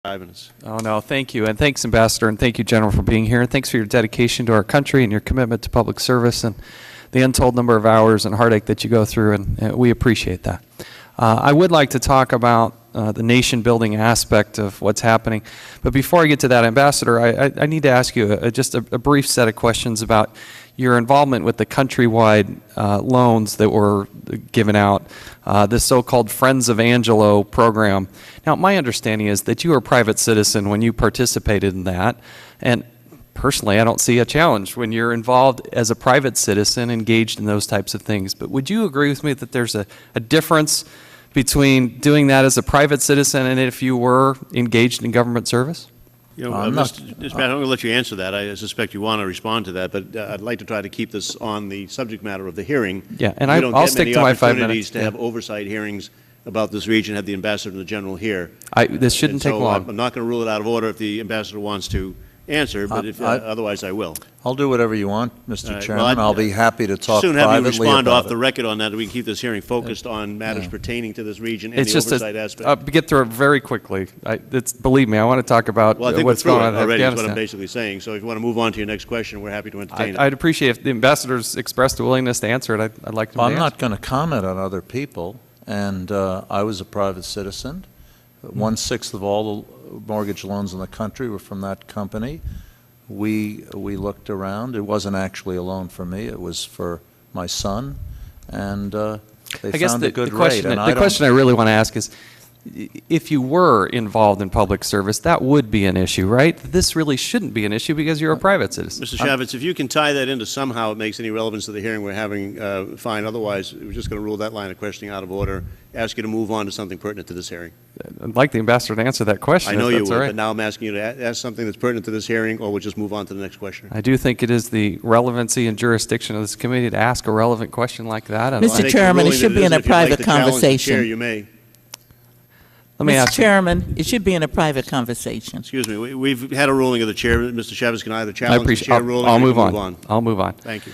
5 minutes. Oh, no, thank you. And thanks, Ambassador, and thank you, General, for being here. And thanks for your dedication to our country and your commitment to public service and the untold number of hours and heartache that you go through, and we appreciate that. I would like to talk about the nation-building aspect of what's happening. But before I get to that, Ambassador, I need to ask you just a brief set of questions about your involvement with the countrywide loans that were given out, this so-called Friends of Angelo program. Now, my understanding is that you were a private citizen when you participated in that, and personally, I don't see a challenge when you're involved as a private citizen engaged in those types of things. But would you agree with me that there's a difference between doing that as a private citizen and if you were engaged in government service? You know, I'm going to let you answer that. I suspect you want to respond to that, but I'd like to try to keep this on the subject matter of the hearing. Yeah, and I'll stick to my 5 minutes. To have oversight hearings about this region, have the Ambassador and the General here. This shouldn't take long. I'm not going to rule it out of order if the Ambassador wants to answer, but otherwise I will. I'll do whatever you want, Mr. Chairman. I'll be happy to talk soon privately have you respond about off the record on that. We can keep this hearing focused on matters pertaining to this region and It's the just oversight aspect. get through it very quickly. Believe me, I want to talk about Well, I think what's going on in already. Afghanistan. Is what I'm basically saying. So if you want to move on to your next question, we're happy to entertain it. I'd appreciate if the Ambassador's expressed a willingness to answer it. I'd like to. Well, I'm not going to comment on other people, and I was a private citizen. 1/6 of all the mortgage loans in the country were from that company. We looked around. It wasn't actually a loan for me. It was for my son, and they found a good rate. The question I really want to ask is, if you were involved in public service, that would be an issue, right? This really shouldn't be an issue because you're a private citizen. Mr. Chaffetz, if you can tie that into somehow it makes any relevance to the hearing we're having, fine. Otherwise, we're just going to rule that line of questioning out of order, ask you to move on to something pertinent to this hearing. I'd like the Ambassador to answer that question. I know you would, right. but now I'm asking you to ask something that's pertinent to this hearing, or we'll just move on to the next question. I do think it is the relevancy and jurisdiction of this committee to ask a relevant question like that. Mr. Chairman, it should be in a private conversation. Chair, you may. Mr. Chairman, it should be in a private conversation. Excuse me. We've had a ruling of the chair. Mr. Chaffetz can either challenge the chair ruling or I'll move on. I'll move on. Thank you.